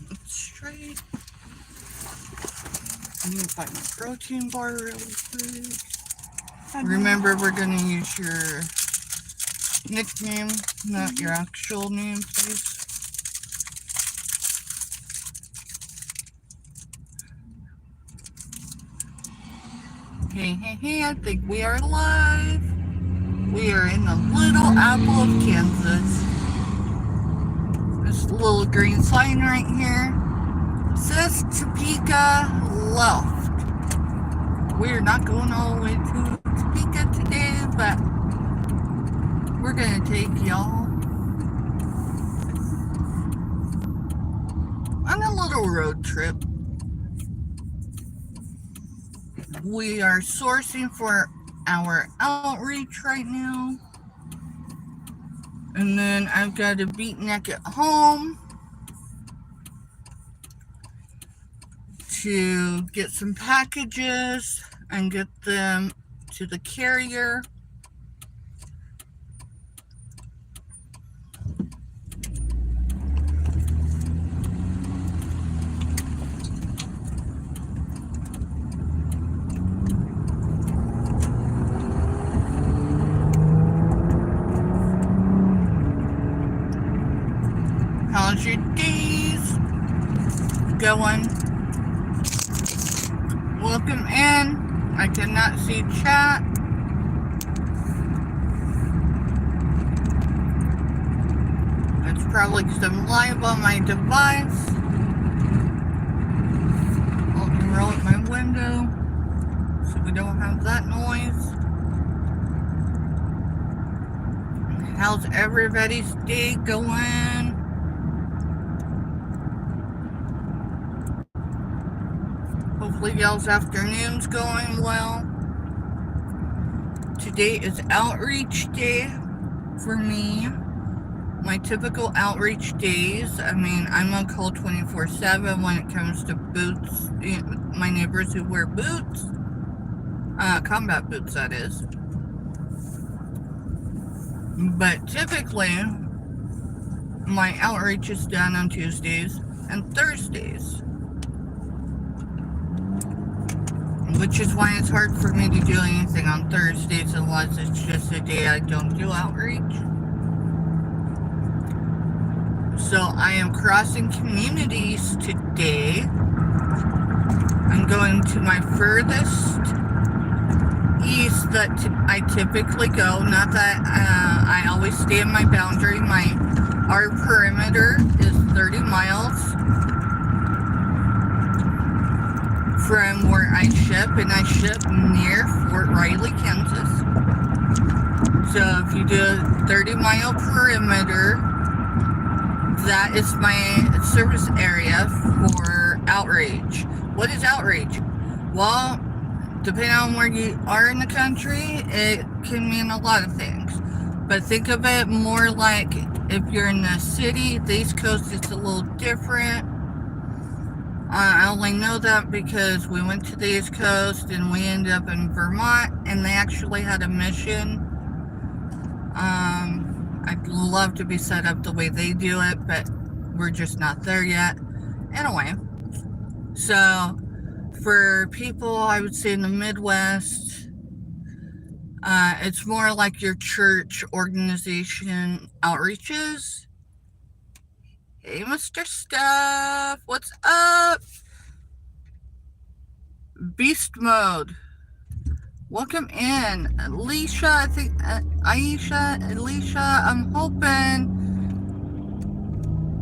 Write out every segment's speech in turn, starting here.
Let's try. I need to find my protein bar really quick. Remember, we're gonna use your nickname, not your actual name, please. Hey, I think we are live. We are in the little apple of Kansas. This little green sign right here says Topeka left. We're not going all the way to Topeka today, but we're gonna take y'all on a little road trip. We are sourcing for our outreach right now. And then I've got a beatnik at home to get some packages and get them to the carrier. How's your days going? Welcome in. I cannot see chat. It's probably because I'm live on my device. I'll roll up my window so we don't have that noise. How's everybody's day going? Hopefully y'all's afternoon's going well. Today is outreach day for me. My typical outreach days, I mean, I'm on call 24/7 when it comes to boots. My neighbors who wear boots, combat boots that is. But typically, my outreach is done on Tuesdays and Thursdays. Which is why it's hard for me to do anything on Thursdays unless it's just a day I don't do outreach. So I am crossing communities today. I'm going to my furthest east that I typically go. Not that I always stay in my boundary. Our perimeter is 30 miles from where I ship, and I ship near Fort Riley, Kansas. So if you do a 30-mile perimeter, that is my service area for outreach. What is outreach? Well, depending on where you are in the country, it can mean a lot of things. But think of it more like if you're in the city, the East Coast, it's a little different. I only know that because we went to the East Coast and we ended up in Vermont, and they actually had a mission. I'd love to be set up the way they do it, but we're just not there yet. Anyway, so for people, I would say in the Midwest, it's more like your church organization outreaches. Hey, Mr. Stuff, what's up? Beast mode. Welcome in. Alicia, I think, Aisha, Alicia, I'm hoping.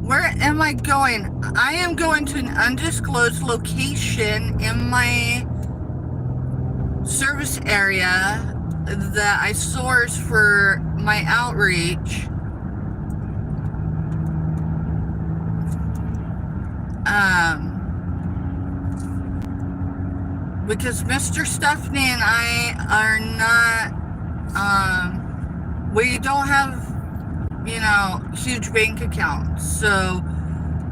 Where am I going? I am going to an undisclosed location in my service area that I source for my outreach. Because Mr. Stephanie and I are not, we don't have, huge bank accounts. So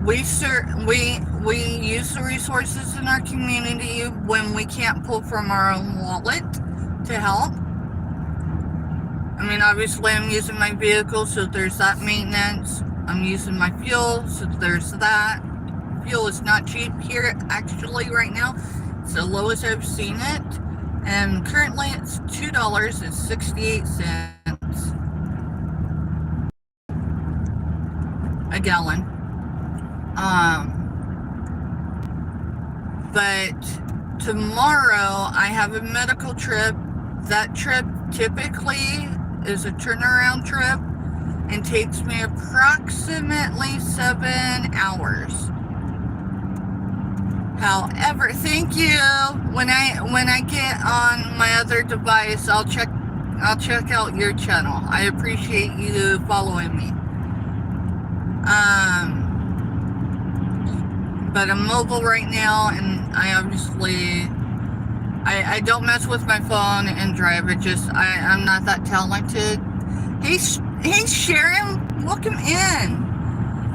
we use the resources in our community when we can't pull from our own wallet to help. I mean, obviously I'm using my vehicle, so there's that maintenance. I'm using my fuel, so there's that. fuel is not cheap here actually right now. It's the lowest I've seen it. And currently it's $2.68 a gallon. But tomorrow I have a medical trip. That trip typically is a turnaround trip and takes me approximately 7 hours. However, thank you. When I get on my other device, I'll check out your channel. I appreciate you following me. But I'm mobile right now, and I obviously I don't mess with my phone and drive. I'm not that talented. Hey Sharon, welcome in.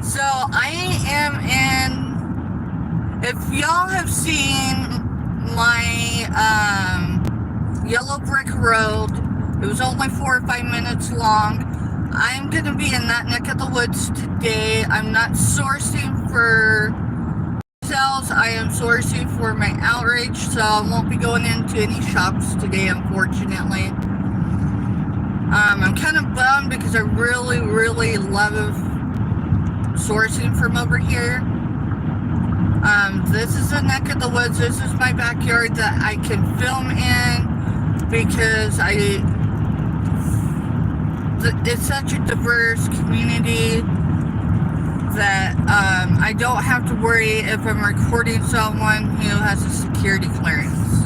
So I am in. If y'all have seen my yellow brick road, it was only 4 or 5 minutes long. I'm going to be in that neck of the woods today. I'm not sourcing for sales. I am sourcing for my outreach, so I won't be going into any shops today, unfortunately. I'm kind of bummed because I really, really love sourcing from over here. This is a neck of the woods. This is my backyard that I can film in because it's such a diverse community that I don't have to worry if I'm recording someone who has a security clearance.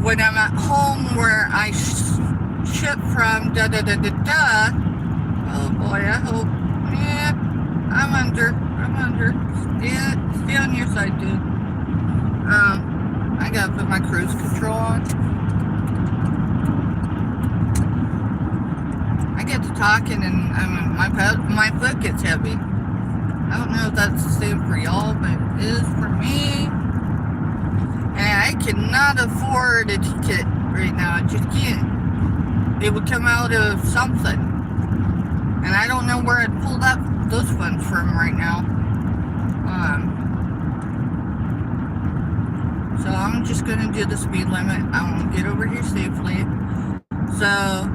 When I'm at home where I ship from, oh boy, I hope, yeah, I'm under. Stay on your side, dude. I gotta put my cruise control on. I get to talking and my foot gets heavy. I don't know if that's the same for y'all, but it is for me. And I cannot afford a ticket right now. I just can't. It would come out of something. And I don't know where I'd pull those funds from right now. So I'm just gonna do the speed limit. I want to get over here safely. So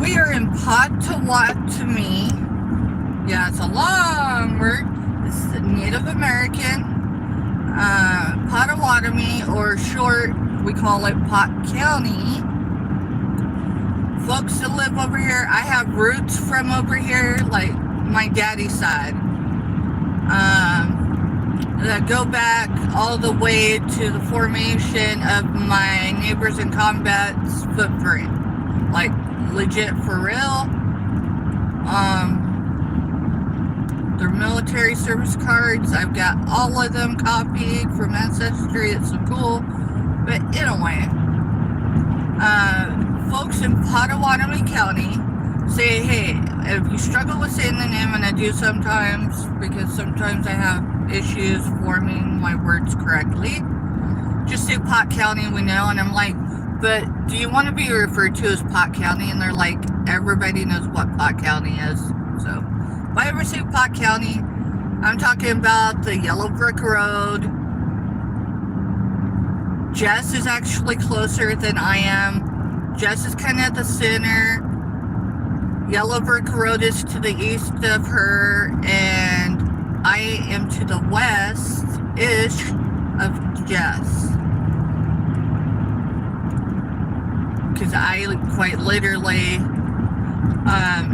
we are in Potawatomi. Yeah, it's a long word. It's the Native American Potawatomi, or short, we call it Pot County. Folks that live over here, I have roots from over here, like my daddy's side, that go back all the way to the formation of my Neighbors in Combat's footprint, like legit for real. Their military service cards, I've got all of them copied from Ancestry. It's so cool. But anyway, folks in Potawatomi County say, hey, if you struggle with saying the name, and I do sometimes, because sometimes I have issues forming my words correctly, just say Pot County, we know. And I'm like, but do you want to be referred to as Pot County? And they're like, everybody knows what Pot County is. So if I ever say Pot County, I'm talking about the yellow brick road. Jess is actually closer than I am. Jess is kind of at the center. Yellow brick road is to the east of her, and I am to the west-ish of Jess. Because I quite literally,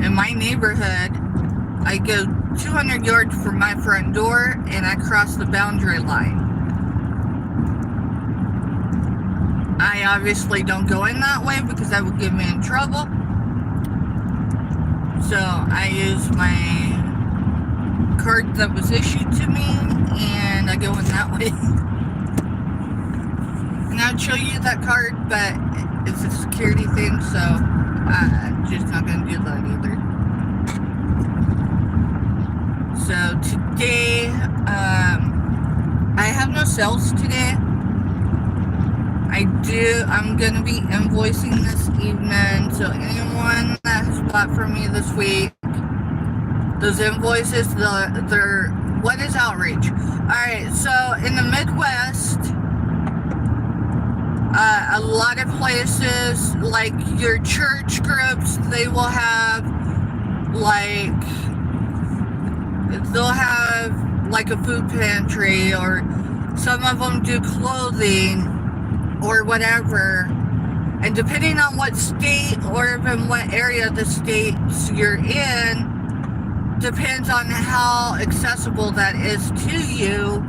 in my neighborhood, I go 200 yards from my front door and I cross the boundary line. I obviously don't go in that way because that would get me in trouble. So I use my card that was issued to me and I go in that way. And I'd show you that card, but it's a security thing, so I'm just not going to do that either. So today, I have no sales today. I'm going to be invoicing this evening, so anyone that has bought from me this week, those invoices, they're, what is outreach? Alright, so in the Midwest, a lot of places, like your church groups, they will have, like, they'll have, like, a food pantry, or some of them do clothing, or whatever. And depending on what state, or even what area of the states you're in, depends on how accessible that is to you,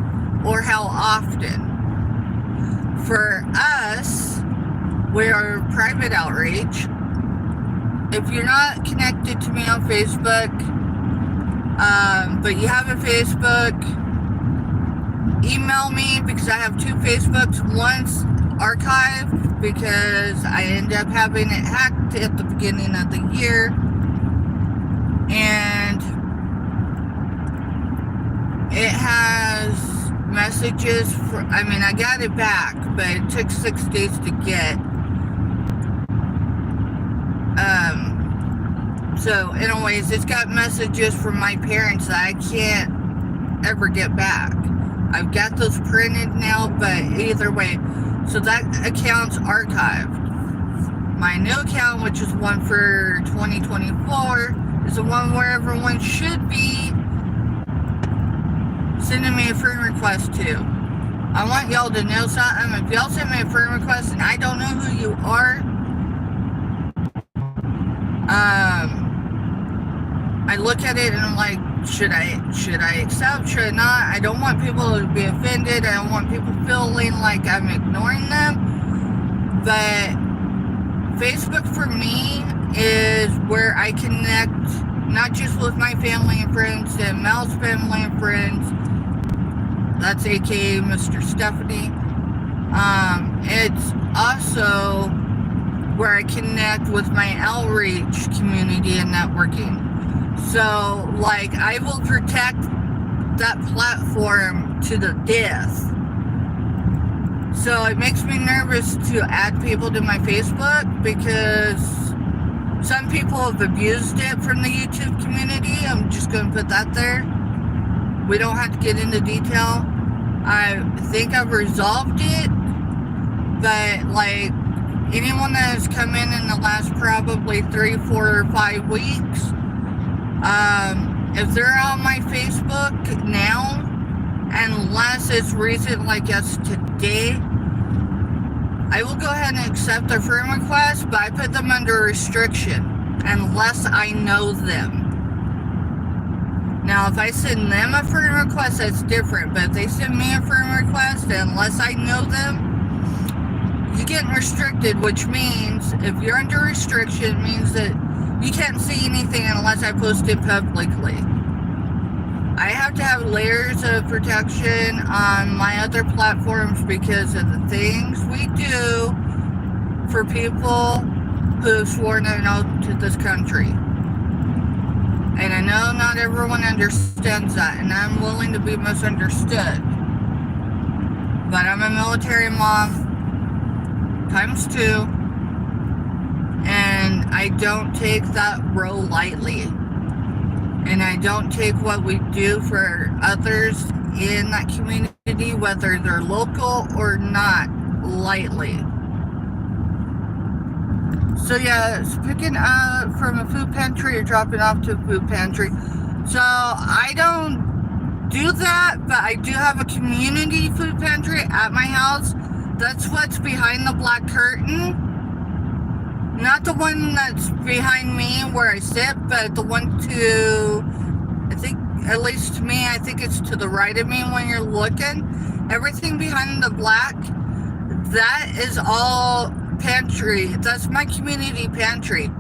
or how often. For us, we are private outreach. If you're not connected to me on Facebook, but you have a Facebook, email me, because I have 2 Facebooks. One's archived because I ended up having it hacked at the beginning of the year, and it has messages for, I mean, I got it back, but it took 6 days to get. So anyways, it's got messages from my parents that I can't ever get back. I've got those printed now, but either way, so that account's archived. My new account, which is one for 2024, is the one where everyone should be sending me a friend request to. I want y'all to know something. If y'all send me a friend request and I don't know who you are, I look at it and I'm like, should I accept, should I not? I don't want people to be offended. I don't want people feeling like I'm ignoring them. But Facebook for me is where I connect, not just with my family and friends and Mel's family and friends. That's aka Mr. Stephanie. It's also where I connect with my outreach community and networking. So, like, I will protect that platform to the death. So it makes me nervous to add people to my Facebook, because some people have abused it from the YouTube community. I'm just going to put that there. We don't have to get into detail. I think I've resolved it, but, like, anyone that has come in the last probably 3, 4, or 5 weeks, if they're on my Facebook now, unless it's recent, like yes today, I will go ahead and accept their friend request, but I put them under restriction unless I know them. Now, if I send them a friend request, that's different, but if they send me a friend request, unless I know them, you're getting restricted, which means if you're under restriction, it means that you can't see anything unless I post it publicly. I have to have layers of protection on my other platforms because of the things we do for people who have sworn an oath to this country. And I know not everyone understands that, and I'm willing to be misunderstood. But I'm a military mom times 2, and I don't take that role lightly. And I don't take what we do for others in that community, whether they're local or not, lightly. So yeah, it's picking up from a food pantry or dropping off to a food pantry. So I don't do that, but I do have a community food pantry at my house. That's what's behind the black curtain. Not the one that's behind me where I sit, but the one to, I think, at least to me, I think it's to the right of me when you're looking. Everything behind the black, that is all pantry. That's my community pantry.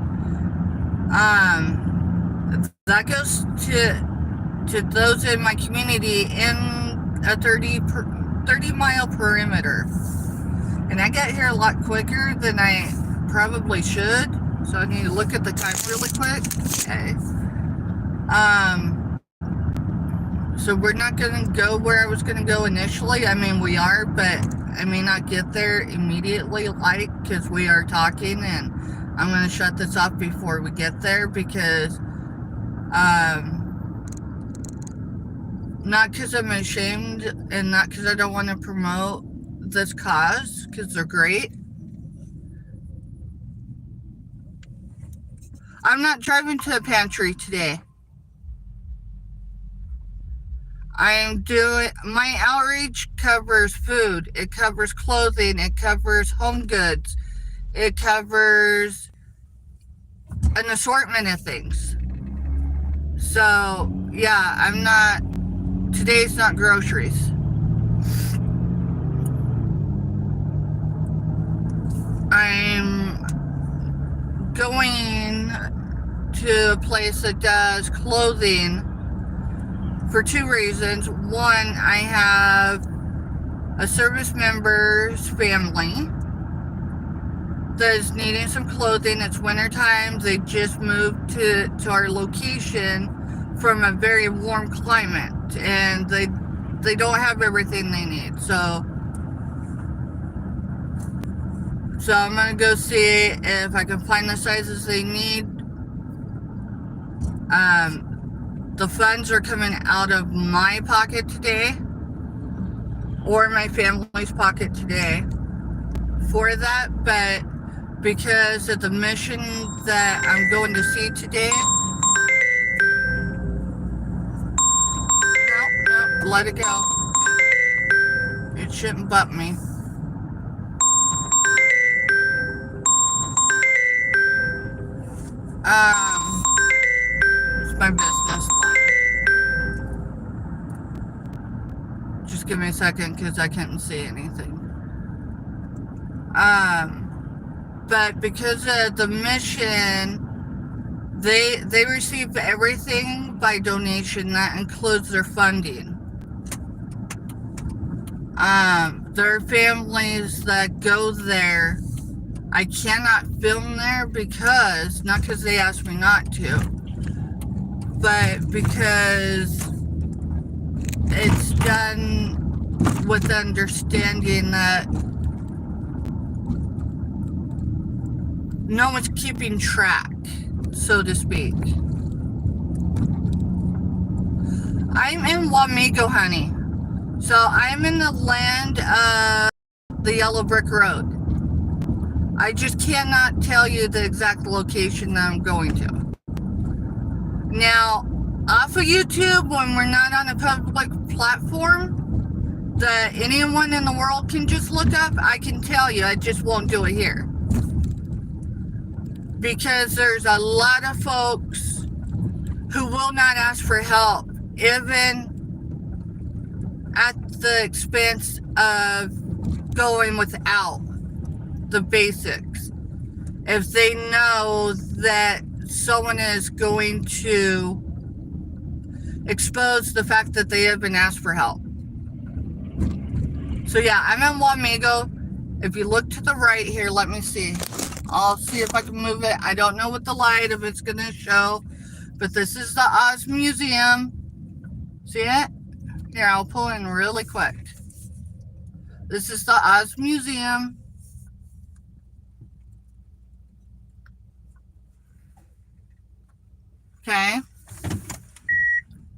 That goes to those in my community in a 30-mile perimeter. And I get here a lot quicker than I probably should, so I need to look at the time really quick. Okay. So we're not gonna go where I was gonna go initially. I mean, we are, but I may not get there immediately, like, because we are talking, and I'm gonna shut this off before we get there, because Not because I'm ashamed and not because I don't want to promote this cause, because they're great. I'm not driving to a pantry today. I'm doing, my outreach covers food, it covers clothing, it covers home goods, it covers an assortment of things. So, yeah, I'm not, today's not groceries. I'm going to a place that does clothing for two reasons. One, I have a service member's family that is needing some clothing. It's wintertime. They just moved to our location from a very warm climate, and they don't have everything they need. So I'm gonna go see if I can find the sizes they need. The funds are coming out of my pocket today, or my family's pocket today for that, but because of the mission that I'm going to see today, no, let it go. It shouldn't butt me. It's my business. Just give me a second because I can't see anything. But because of the mission, they receive everything by donation. That includes their funding. There are families that go there. I cannot film there because, not because they asked me not to, but because it's done with the understanding that no one's keeping track, so to speak. I'm in Wamego, honey. So I'm in the land of the Yellow Brick Road. I just cannot tell you the exact location that I'm going to. Now, off of YouTube, when we're not on a public platform that anyone in the world can just look up, I can tell you, I just won't do it here. Because there's a lot of folks who will not ask for help, even at the expense of going without the basics. If they know that someone is going to expose the fact that they have been asked for help. So yeah, I'm in Wamego. If you look to the right here, let me see. I'll see if I can move it. I don't know what the light, if it's gonna show, but this is the Oz Museum. See it? Here, I'll pull in really quick. This is the Oz Museum. Okay.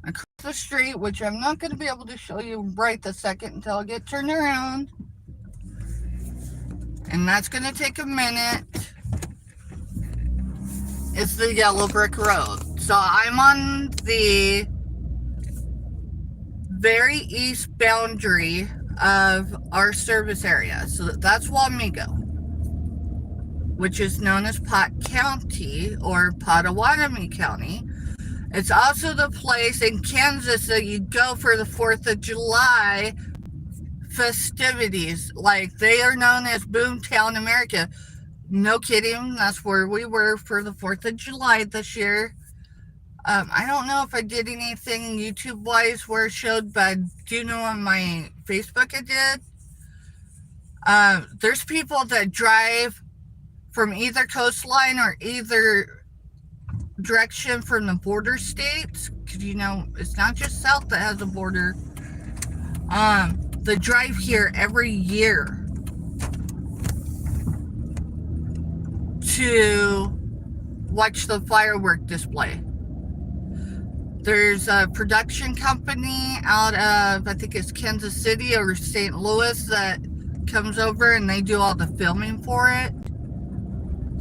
Across the street, which I'm not going to be able to show you right the second until I get turned around. And that's going to take a minute. It's the Yellow Brick Road. So I'm on the very east boundary of our service area. So that's Wamego, which is known as Pot County or Pottawatomie County. It's also the place in Kansas that you go for the 4th of July festivities. Like, they are known as Boomtown America. No kidding, that's where we were for the 4th of July this year. I don't know if I did anything YouTube-wise where it showed, but I do know on my Facebook I did. There's people that drive from either coastline or either direction from the border states, because you know it's not just south that has a border. They drive here every year to watch the firework display. There's a production company out of, I think it's Kansas City or St. Louis, that comes over and they do all the filming for it.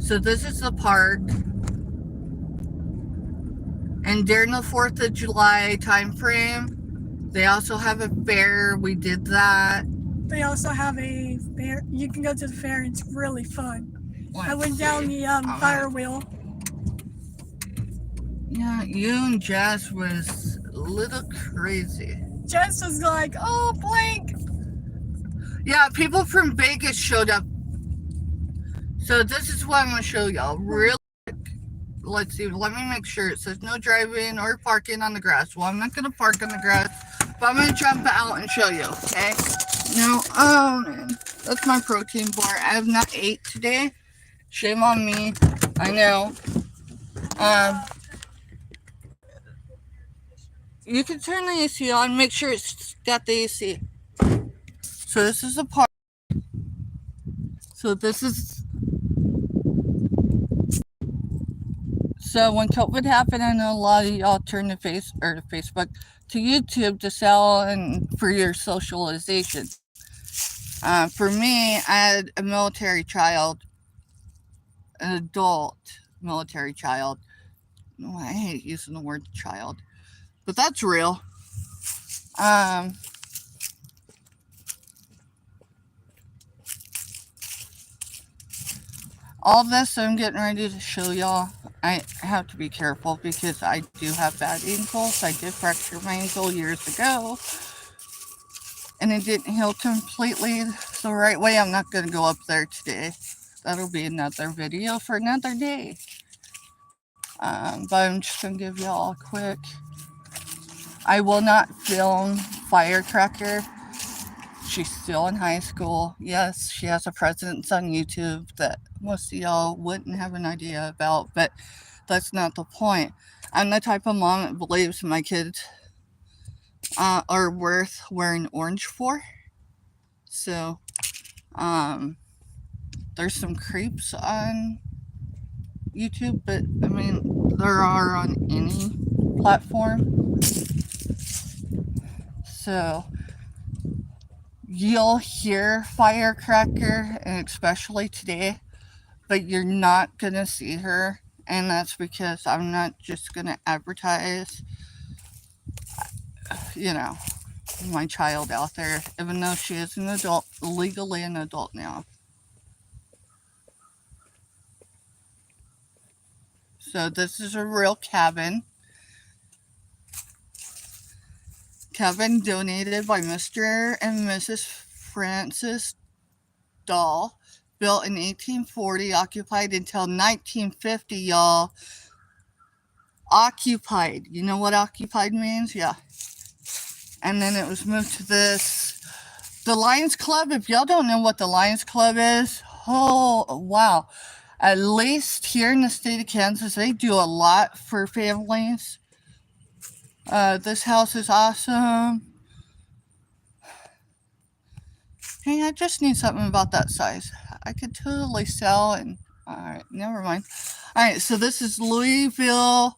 So this is the park. And during the 4th of July time frame, they also have a fair. We did that. They also have a fair. You can go to the fair. It's really fun. I went down the fire wheel. Yeah, you and Jess was a little crazy. Jess was like, oh, blank. Yeah, people from Vegas showed up. So this is what I'm going to show y'all real quick. Let's see, let me make sure. It says no driving or parking on the grass. Well, I'm not going to park on the grass, but I'm going to jump out and show you, okay? Now, man, that's my protein bar. I have not ate today. Shame on me. I know. You can turn the AC on. Make sure it's got the AC. So this is the park. So this is. So when COVID happened, I know a lot of y'all turned to Facebook to YouTube to sell and for your socialization. For me, I had a military child, an adult military child. Oh, I hate using the word child, but that's real. All this I'm getting ready to show y'all, I have to be careful because I do have bad ankles. I did fracture my ankle years ago, and it didn't heal completely the right way. I'm not going to go up there today. That'll be another video for another day. But I'm just going to give y'all a quick. I will not film Firecracker. She's still in high school. Yes, she has a presence on YouTube that most of y'all wouldn't have an idea about, but that's not the point. I'm the type of mom that believes my kids are worth wearing orange for. So, there's some creeps on YouTube, but I mean, there are on any platform. So, you'll hear Firecracker, and especially today, but you're not going to see her. And that's because I'm not just going to advertise, my child out there, even though she is an adult, legally an adult now. So this is a real cabin. Cabin donated by Mr. and Mrs. Francis Dahl. Built in 1840, occupied until 1950, y'all. Occupied. You know what occupied means? Yeah. And then it was moved to the Lions Club. If y'all don't know what the Lions Club is, oh, wow. At least here in the state of Kansas, they do a lot for families. This house is awesome. Hey, I just need something about that size. I could totally sell and... Alright, never mind. Alright, so this is Louisville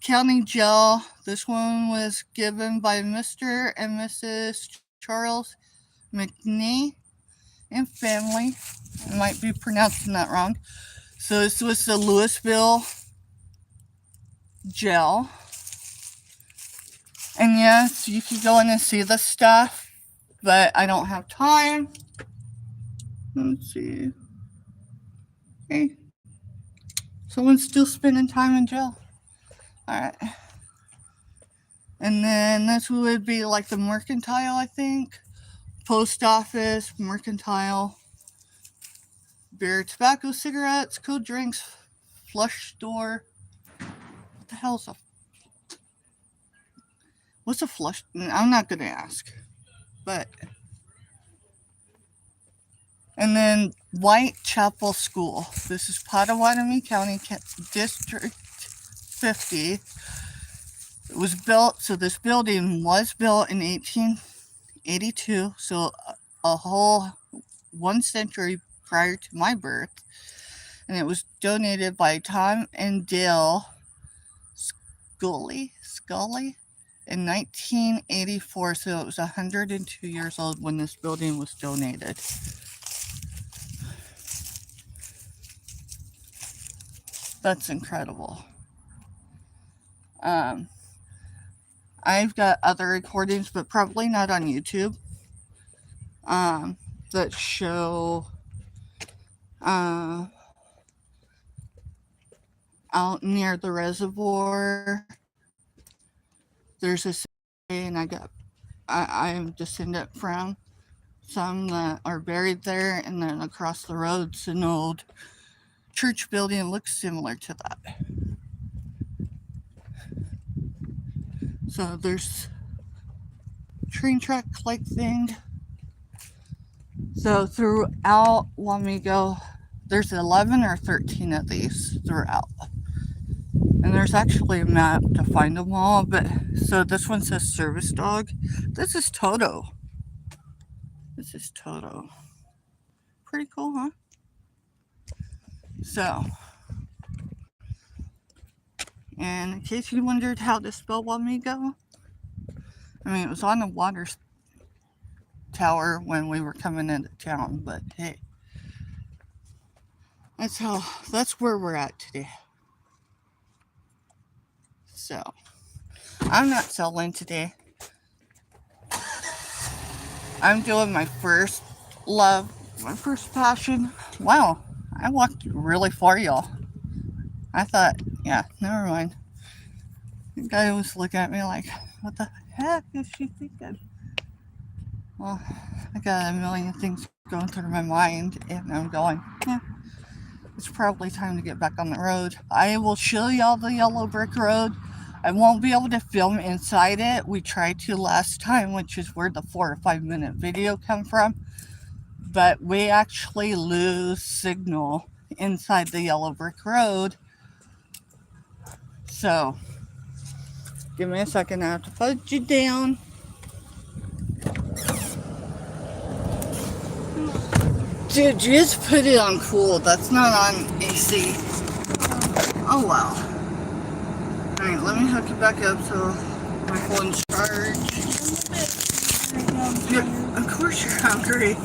County Jail. This one was given by Mr. and Mrs. Charles McNee and family. I might be pronouncing that wrong. So this was the Louisville Jail. And yes, you can go in and see the stuff, but I don't have time. Let's see. Hey, someone's still spending time in jail. Alright. And then this would be like the mercantile, I think. Post office, mercantile. Beer, tobacco, cigarettes, cold drinks, flush store. What the hell's what's a flush? I'm not going to ask. But... And then Whitechapel School. This is Pottawatomie County, District 50. It was built, so this building was built in 1882, so a whole 1 century prior to my birth. And it was donated by Tom and Dale Scully in 1984. So it was 102 years old when this building was donated. That's incredible. I've got other recordings, but probably not on YouTube, that show out near the reservoir. There's a cemetery, and I'm descendant from some that are buried there, and then across the road's an old church building. It looks similar to that. So there's train track like thing. So throughout Wamego, there's 11 or 13 of these throughout. And there's actually a map to find them all. But so this one says service dog. This is Toto. Pretty cool, huh? So, and in case you wondered how to spell Wamego, I mean, it was on the water tower when we were coming into town, but hey, that's where we're at today. So, I'm not selling today. I'm doing my first love, my first passion. Wow, I walked really far, y'all. I thought, yeah, never mind. The guy was looking at me like, what the heck is she thinking? Well, I got a million things going through my mind, and I'm going, yeah, it's probably time to get back on the road. I will show y'all the yellow brick road. I won't be able to film inside it. We tried to last time, which is where the 4 or 5 minute video come from. But we actually lose signal inside the yellow brick road. So, give me a second. I have to fudge you down. Dude, you just put it on cool. That's not on AC. Oh, wow. Alright, let me hook it back up so my phone's charged. Of course you're hungry.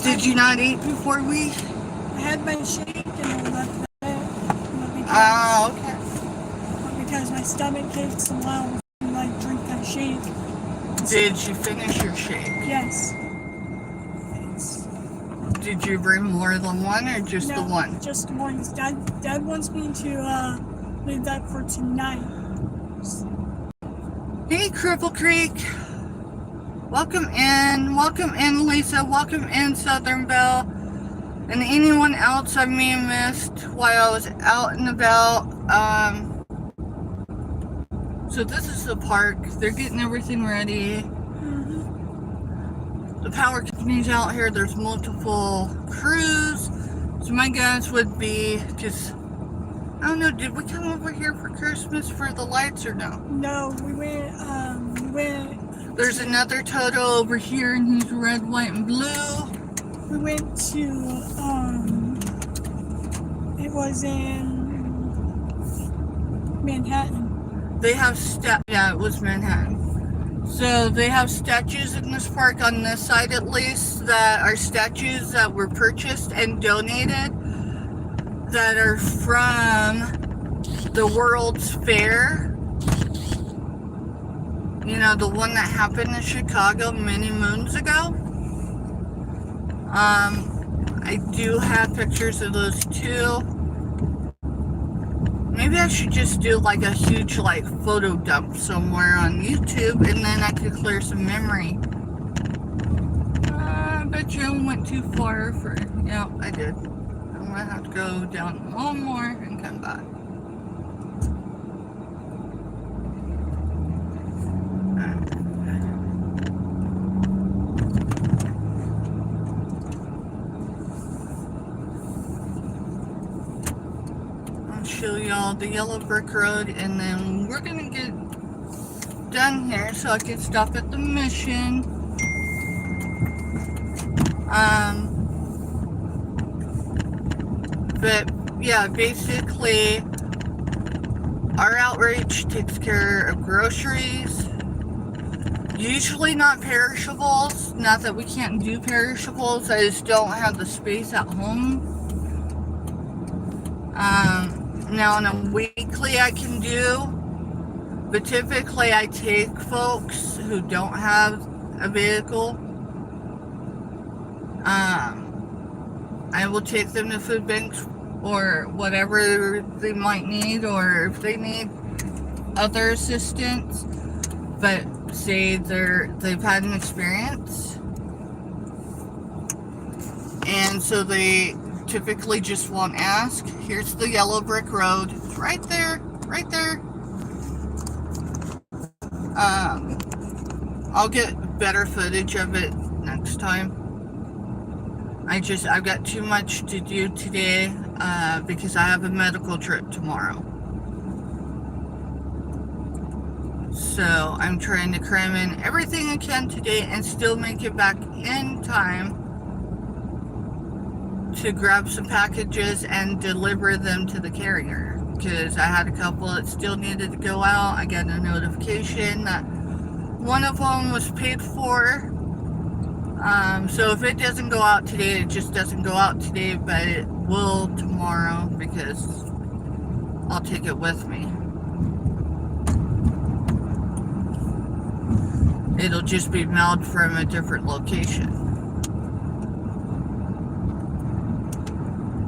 Did you not eat before we? I had my shake and I left it. Oh, okay. Because my stomach takes a while to drink that shake. Did you finish your shake? Yes. Did you bring more than one or just the one? Just one. Dad wants me to leave that for tonight. Hey, Cripple Creek. Welcome in, Lisa. Welcome in, Southern Belle. And anyone else I may have missed while I was out and about. So this is the park. They're getting everything ready. The power company's out here. There's multiple crews. So my guess would be just, I don't know, did we come over here for Christmas for the lights or no? No, we went. There's another Toto over here, and he's red, white, and blue. We went to, it was in Manhattan. They have yeah, it was Manhattan. So they have statues in this park on this side at least that are statues that were purchased and donated that are from the World's Fair. You know, the one that happened in Chicago many moons ago. I do have pictures of those too. Maybe I should just do like a huge photo dump somewhere on YouTube, and then I could clear some memory. I bet you went too far for, yeah, I did. I'm gonna have to go down one more and come back. Show y'all the yellow brick road, and then we're gonna get done here so I can stop at the mission. But yeah, basically Our outreach takes care of groceries. Usually not perishables. Not that we can't do perishables. I just don't have the space at home. Now on a weekly I can do. But typically I take folks who don't have a vehicle. I will take them to food banks or whatever they might need, or if they need other assistance, but say they've had an experience, and so they typically just won't ask. Here's the yellow brick road. It's right there, right there. I'll get better footage of it next time. I've got too much to do today because I have a medical trip tomorrow. So I'm trying to cram in everything I can today and still make it back in time to grab some packages and deliver them to the carrier. Because I had a couple that still needed to go out. I got a notification that one of them was paid for. So if it doesn't go out today, it just doesn't go out today, but it will tomorrow because I'll take it with me. It'll just be mailed from a different location.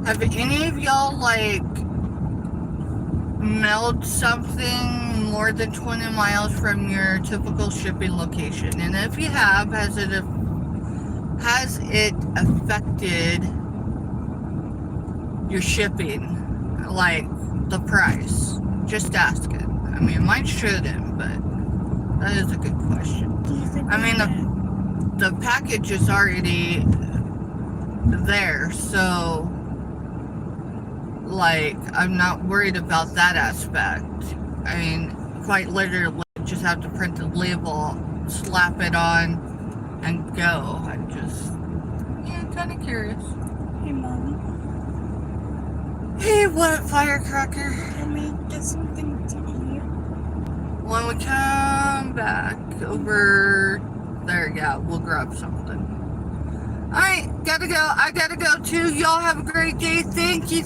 Have any of y'all mailed something more than 20 miles from your typical shipping location? And if you have, has it affected your shipping, the price? Just asking. I mean, mine shouldn't, but that is a good question. I mean, the package is already there, so I'm not worried about that aspect. I mean, quite literally just have to print the label, slap it on, and go. I'm just, kind of curious. Hey, Mom. Hey, what, firecracker? Can we get something to eat? When we come back over there, yeah, we'll grab something. Alright, gotta go. I gotta go too. Y'all have a great day. Thank you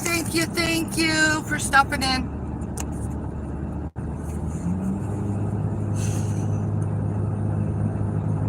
for stopping in.